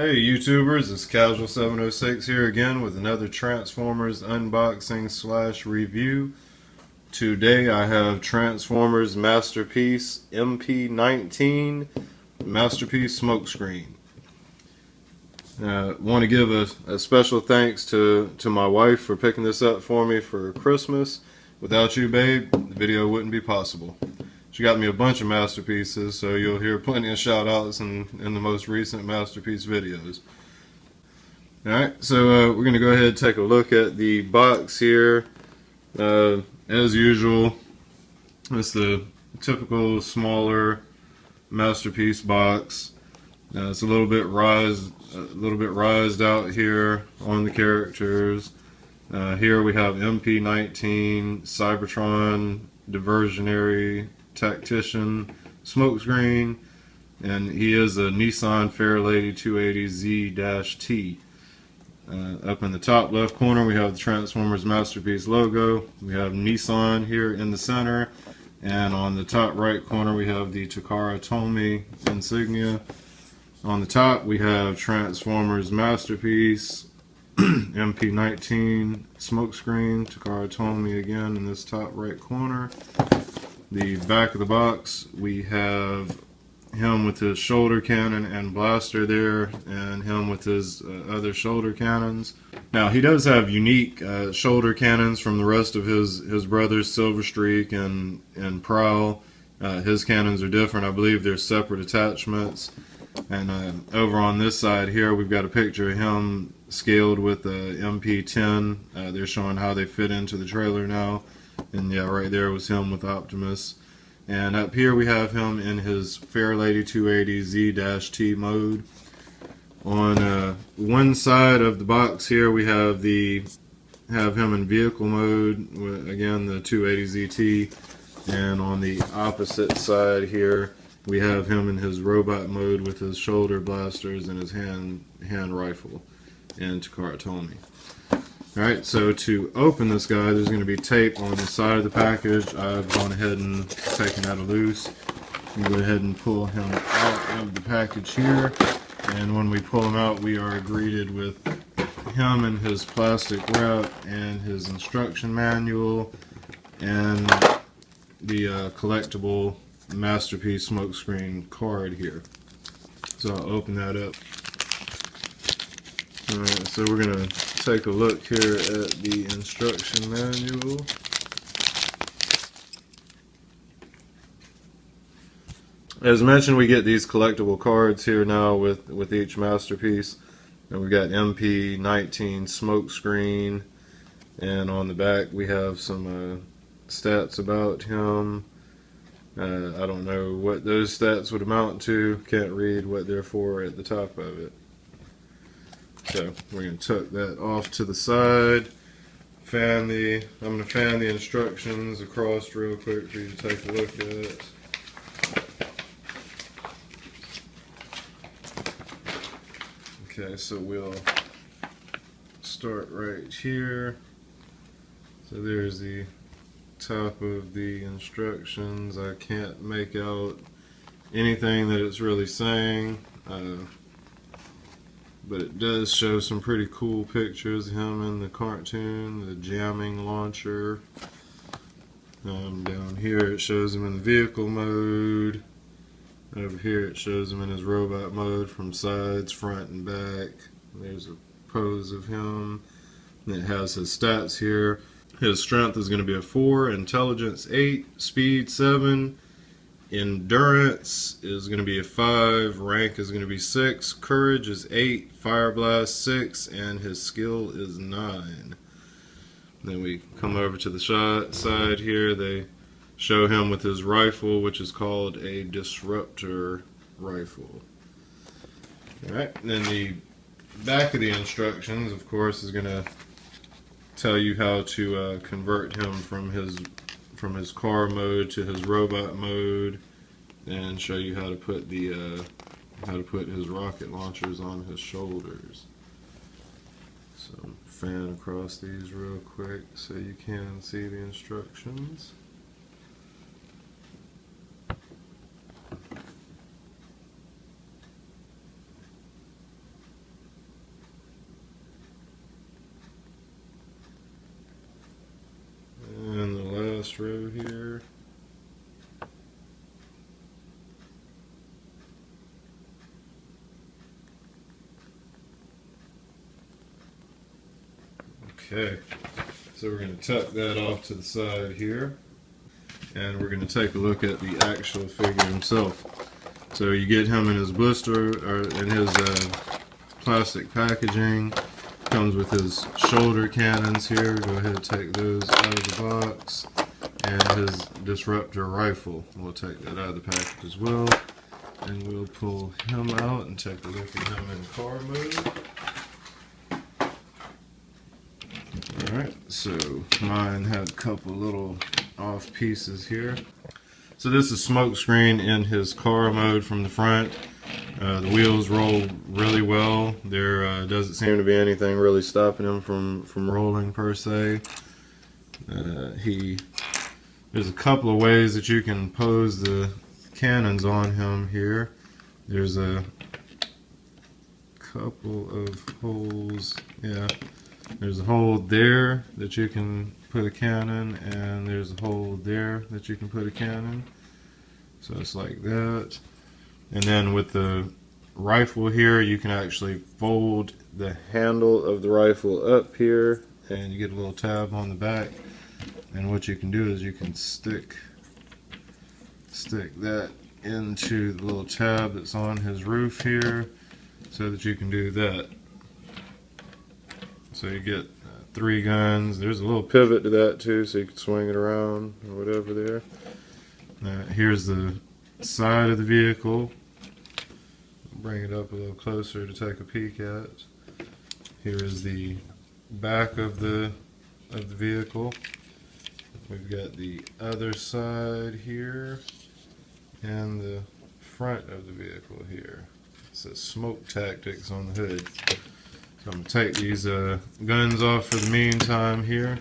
Hey YouTubers, it's Casual706 here again with another Transformers unboxing slash review. Today I have Transformers Masterpiece MP19 Masterpiece Smokescreen. Want to give a special thanks to my wife for picking this up for me for Christmas. Without you, babe, the video wouldn't be possible. She got me a bunch of masterpieces, so you'll hear plenty of shout outs in the most recent masterpiece videos. Alright, so we're going to go ahead and take a look at the box here. As usual, it's the typical smaller masterpiece box. It's a little bit rised out here on the characters. Here we have MP19 Cybertron Diversionary Tactician Smokescreen, and he is a Nissan Fairlady 280Z-T. Up in the top left corner we have the Transformers Masterpiece logo. We have Nissan here in the center, and on the top right corner we have the Takara Tomy insignia. On the top we have Transformers Masterpiece MP19 Smokescreen, Takara Tomy again in this top right corner. The back of the box, we have him with his shoulder cannon and blaster there, and him with his other shoulder cannons. Now, he does have unique shoulder cannons from the rest of his brothers, Silver Streak and Prowl. His cannons are different. I believe they're separate attachments. And over on this side here, we've got a picture of him scaled with a MP10. They're showing how they fit into the trailer now. And yeah, right there was him with Optimus. And up here we have him in his Fairlady 280Z-T mode. On one side of the box here we have him in vehicle mode, with, again, the 280ZT. And on the opposite side here we have him in his robot mode with his shoulder blasters and his hand rifle and Takara Tomy. Alright, so to open this guy, there's going to be tape on the side of the package. I've gone ahead and taken that loose. We go ahead and pull him out of the package here. And when we pull him out, we are greeted with him and his plastic wrap and his instruction manual and the collectible Masterpiece Smokescreen card here. So I'll open that up. Alright, so we're going to take a look here at the instruction manual. As mentioned, we get these collectible cards here now with each masterpiece. And we've got MP19 Smokescreen, and on the back we have some stats about him. I don't know what those stats would amount to. Can't read what they're for at the top of it. So we're going to tuck that off to the side. I'm going to fan the instructions across real quick for you to take a look at. Okay, so we'll start right here. So there's the top of the instructions. I can't make out anything that it's really saying. But it does show some pretty cool pictures of him in the cartoon, the jamming launcher. Down here it shows him in the vehicle mode. Over here it shows him in his robot mode from sides, front, and back. There's a pose of him. And it has his stats here. His strength is going to be a 4, intelligence 8, speed 7. Endurance is going to be a 5, rank is going to be 6, courage is 8, fire blast 6, and his skill is 9. Then we come over to the side here. They show him with his rifle, which is called a disruptor rifle. Alright, then the back of the instructions, of course, is going to tell you how to convert him from his car mode to his robot mode, and show you how to put his rocket launchers on his shoulders. So fan across these real quick so you can see the instructions. row here. Okay, so we're going to tuck that off to the side here, and we're going to take a look at the actual figure himself. So you get him in his blister, or in his plastic packaging. Comes with his shoulder cannons here. Go ahead and take those out of the box. And his disruptor rifle. We'll take that out of the package as well. And we'll pull him out and take a look at him in car mode. Alright, so mine had a couple little off pieces here. So this is Smokescreen in his car mode from the front. The wheels roll really well. There doesn't seem to be anything really stopping him from rolling per se. There's a couple of ways that you can pose the cannons on him here. There's a couple of holes. Yeah, there's a hole there that you can put a cannon, and there's a hole there that you can put a cannon. So it's like that. And then with the rifle here, you can actually fold the handle of the rifle up here, and you get a little tab on the back. And what you can do is you can stick that into the little tab that's on his roof here, so that you can do that. So you get 3 guns. There's a little pivot to that too, so you can swing it around or whatever there. Here's the side of the vehicle. Bring it up a little closer to take a peek at. Here is the back of the vehicle. We've got the other side here and the front of the vehicle here. It says Smoke Tactics on the hood. So I'm going to take these guns off for the meantime here.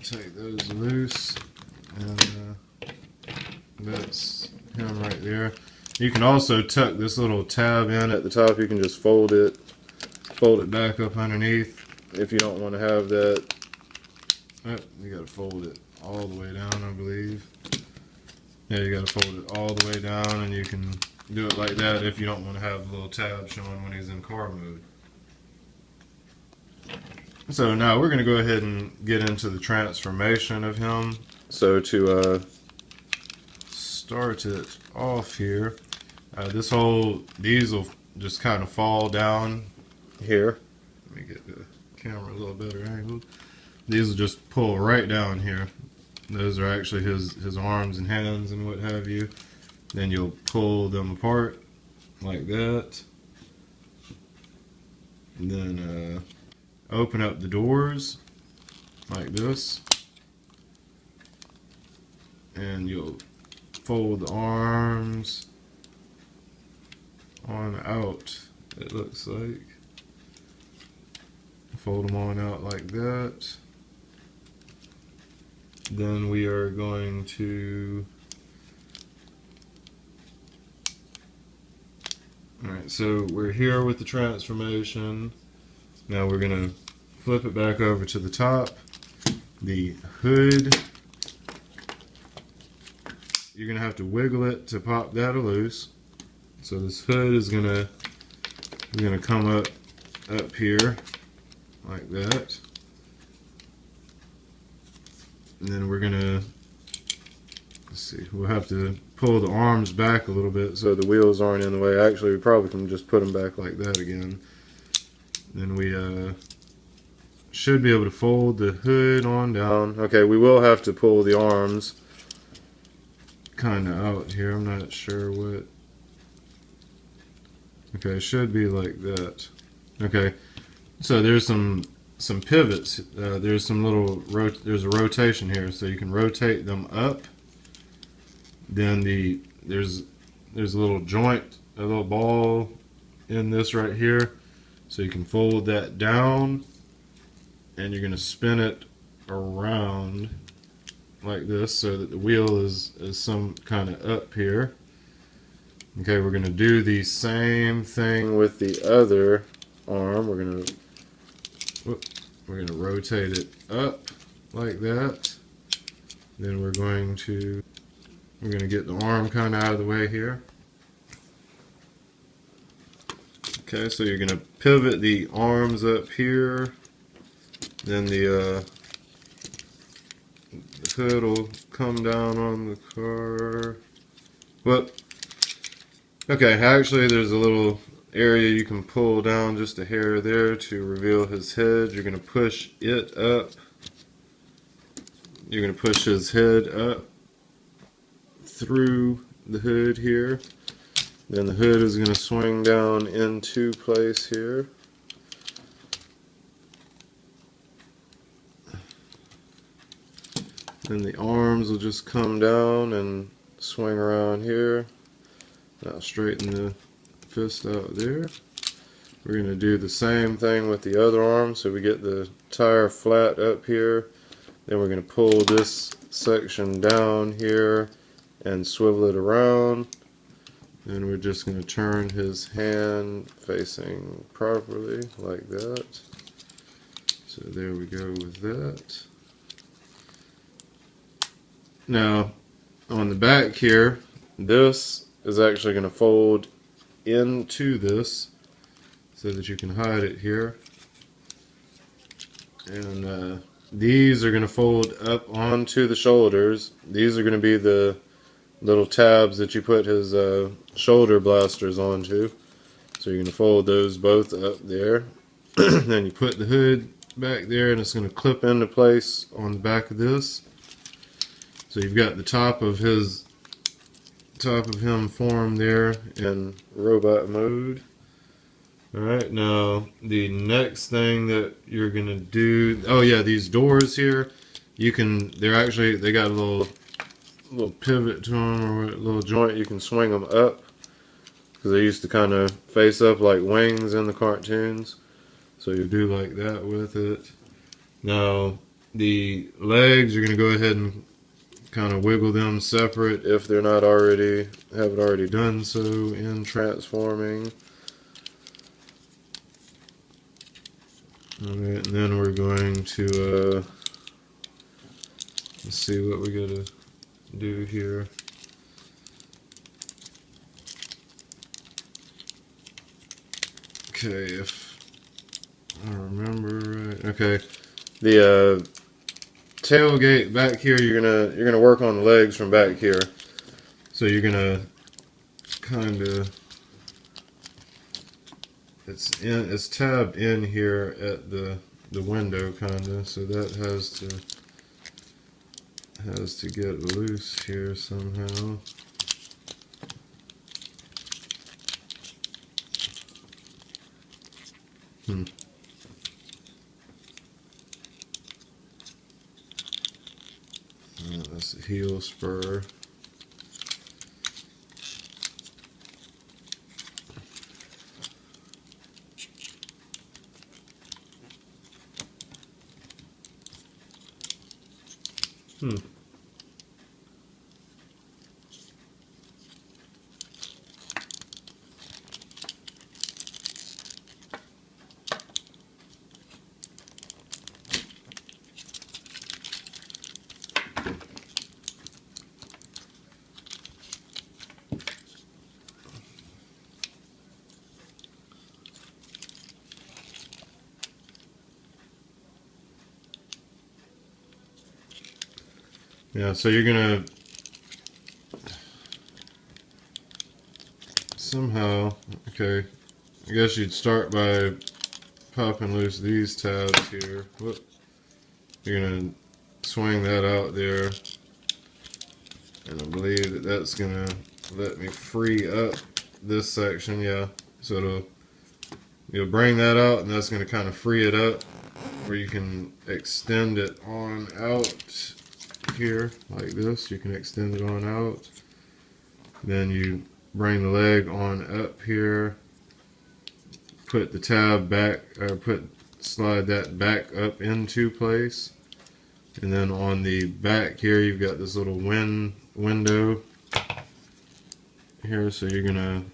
Take those loose, and that's him right there. You can also tuck this little tab in at the top. You can just fold it back up underneath if you don't want to have that. Oh, you got to fold it all the way down, I believe. Yeah, you got to fold it all the way down, and you can do it like that if you don't want to have the little tab showing when he's in car mode. So now we're going to go ahead and get into the transformation of him. So to start it off here, these will just kind of fall down here. Let me get the camera a little better angled. These will just pull right down here. Those are actually his arms and hands and what have you. Then you'll pull them apart like that. And then open up the doors like this. And you'll fold the arms on out, it looks like. Fold them on out like that. Then we are going to... Alright, so we're here with the transformation. Now we're going to flip it back over to the top. The hood, you're going to have to wiggle it to pop that loose. So this hood is going to come up here like that. And then we're going to, let's see, we'll have to pull the arms back a little bit so the wheels aren't in the way. Actually, we probably can just put them back like that again. Then we should be able to fold the hood on down. Okay, we will have to pull the arms kind of out here. I'm not sure what. Okay, it should be like that. Okay, so there's some pivots. There's some little there's a rotation here, so you can rotate them up. Then there's a little joint, a little ball in this right here, so you can fold that down, and you're going to spin it around like this so that the wheel is some kind of up here. Okay, we're going to do the same thing with the other arm. We're going to rotate it up like that. Then we're going to get the arm kind of out of the way here. Okay, so you're going to pivot the arms up here. Then the hood will come down on the car. Well, okay, actually there's a little area you can pull down just a hair there to reveal his head. You're going to push it up. You're going to push his head up through the hood here. Then the hood is going to swing down into place here. Then the arms will just come down and swing around here. Now straighten the fist out there. We're going to do the same thing with the other arm, so we get the tire flat up here. Then we're going to pull this section down here and swivel it around. Then we're just going to turn his hand facing properly like that. So there we go with that. Now on the back here, this is actually going to fold into this so that you can hide it here. And these are going to fold up onto the shoulders. These are going to be the little tabs that you put his shoulder blasters onto. So you're going to fold those both up there. Then you put the hood back there and it's going to clip into place on the back of this. So you've got the top of him formed there in robot mode. Alright, now the next thing that you're going to do, oh yeah, these doors here, they got a little pivot to them, or a little joint. You can swing them up because they used to kind of face up like wings in the cartoons, so you do like that with it. Now the legs, you're going to go ahead and kind of wiggle them separate if they're not already haven't already done so in transforming. Alright, and then we're going to let's see what we gotta do here. Okay, if I remember right. Okay, the tailgate back here, you're gonna work on the legs from back here. So you're gonna kind of it's tabbed in here at the window kind of, so that has to get loose here somehow. That's the heel spur. Yeah, so you're gonna somehow, okay, I guess you'd start by popping loose these tabs here. Whoop. You're gonna swing that out there, and I believe that that's gonna let me free up this section. Yeah, so you'll bring that out, and that's gonna kind of free it up where you can extend it on out here like this. You can extend it on out. Then you bring the leg on up here, put the tab back, or slide that back up into place, and then on the back here you've got this little window here, so you're gonna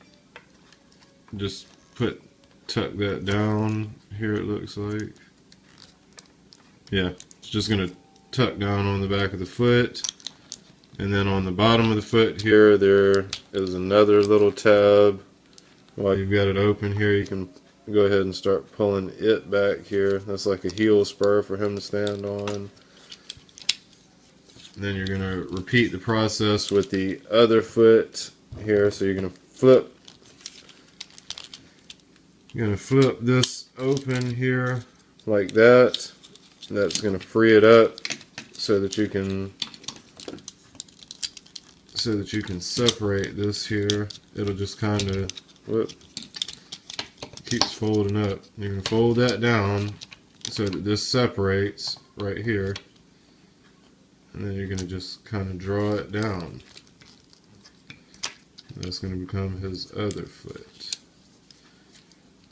just tuck that down here, it looks like. Yeah, it's just gonna tuck tuck down on the back of the foot. And then on the bottom of the foot here, there is another little tab. While you've got it open here, you can go ahead and start pulling it back here. That's like a heel spur for him to stand on. And then you're going to repeat the process with the other foot here. So you're going to flip. You're going to flip this open here like that. That's going to free it up so that you can separate this here. It'll just kind of keeps folding up. You're going to fold that down so that this separates right here, and then you're going to just kind of draw it down. That's going to become his other foot.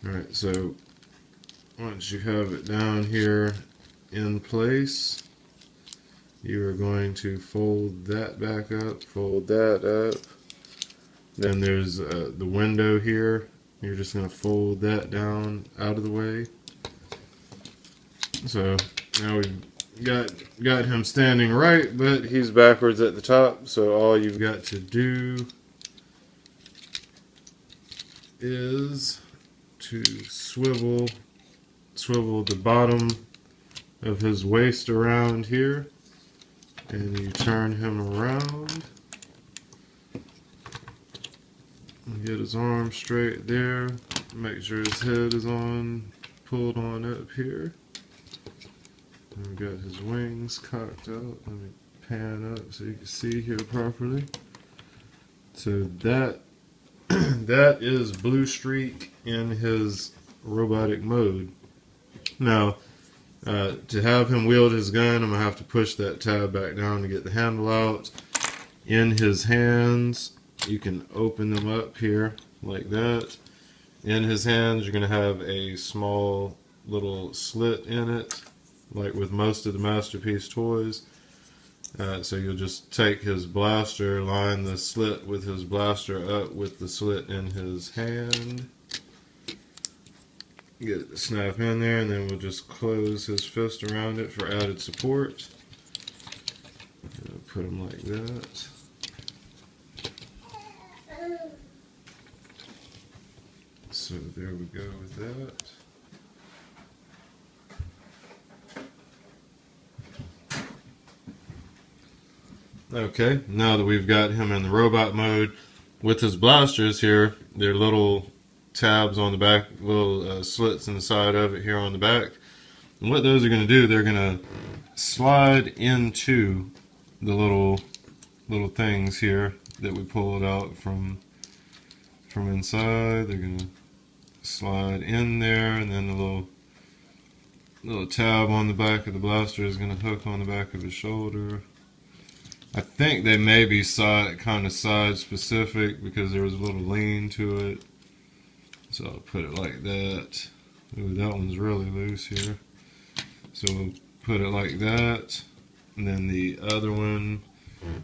Alright, so once you have it down here in place, you are going to fold that back up, fold that up. Then there's the window here. You're just going to fold that down out of the way. So now we've got him standing right, but he's backwards at the top. So all you've got to do is to swivel the bottom of his waist around here, and you turn him around. Get his arm straight there. Make sure his head is pulled on up here. And we've got his wings cocked out. Let me pan up so you can see here properly. So that that is Blue Streak in his robotic mode. Now, to have him wield his gun, I'm going to have to push that tab back down to get the handle out. In his hands, you can open them up here like that. In his hands, you're going to have a small little slit in it, like with most of the Masterpiece toys. So you'll just take his blaster, line the slit with his blaster up with the slit in his hand. Get it to snap in there, and then we'll just close his fist around it for added support. Put him like that. So there we go with that. Okay, now that we've got him in the robot mode, with his blasters here, they're little tabs on the back, little slits in the side of it here on the back. And what those are going to do, they're going to slide into the little things here that we pulled out from inside. They're going to slide in there, and then the little tab on the back of the blaster is going to hook on the back of his shoulder. I think they may be kind of side specific because there was a little lean to it. So I'll put it like that. Ooh, that one's really loose here. So we'll put it like that. And then the other one,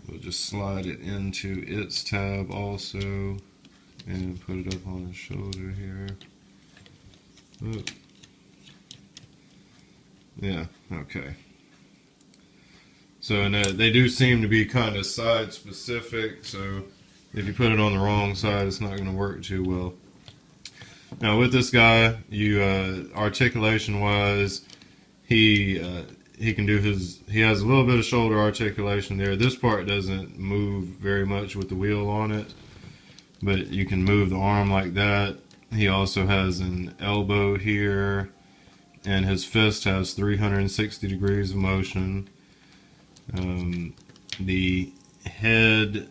we'll just slide it into its tab also. And put it up on his shoulder here. Ooh. Yeah, okay. So and they do seem to be kind of side specific, so if you put it on the wrong side, it's not going to work too well. Now with this guy, you articulation wise, he can do he has a little bit of shoulder articulation there. This part doesn't move very much with the wheel on it, but you can move the arm like that. He also has an elbow here, and his fist has 360 degrees of motion. The head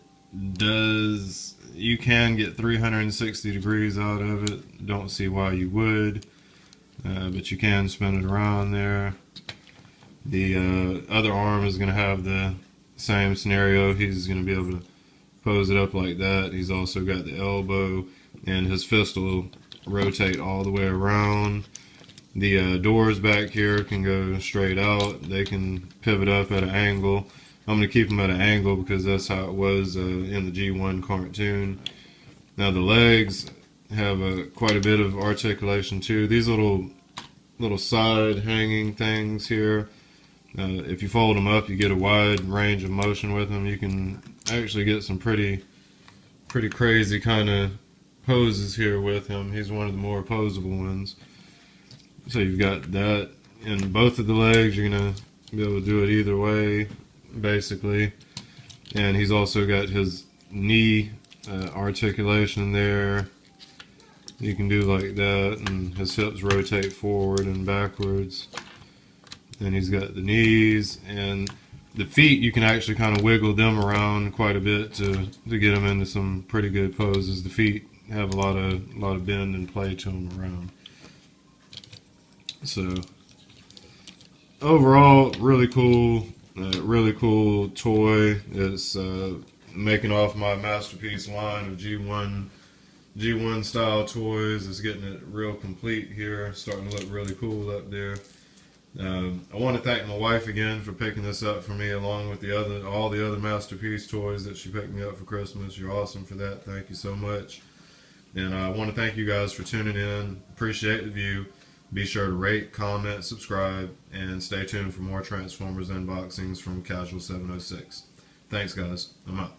you can get 360 degrees out of it. Don't see why you would, but you can spin it around there. The other arm is going to have the same scenario. He's going to be able to pose it up like that. He's also got the elbow, and his fist will rotate all the way around. The doors back here can go straight out. They can pivot up at an angle. I'm going to keep them at an angle because that's how it was in the G1 cartoon. Now the legs have quite a bit of articulation too. These little side hanging things here, If you fold them up, you get a wide range of motion with them. You can actually get some pretty crazy kind of poses here with him. He's one of the more posable ones. So you've got that in both of the legs. You're going to be able to do it either way, basically. And he's also got his knee articulation there. You can do like that, and his hips rotate forward and backwards. And he's got the knees and the feet. You can actually kind of wiggle them around quite a bit to get them into some pretty good poses. The feet have a lot of bend and play to them around. So overall, really cool toy. It's making off my masterpiece line of G1 style toys. It's getting it real complete here. Starting to look really cool up there. I want to thank my wife again for picking this up for me, along with all the other masterpiece toys that she picked me up for Christmas. You're awesome for that. Thank you so much. And I want to thank you guys for tuning in. Appreciate the view. Be sure to rate, comment, subscribe, and stay tuned for more Transformers unboxings from Casual 706. Thanks, guys. I'm out.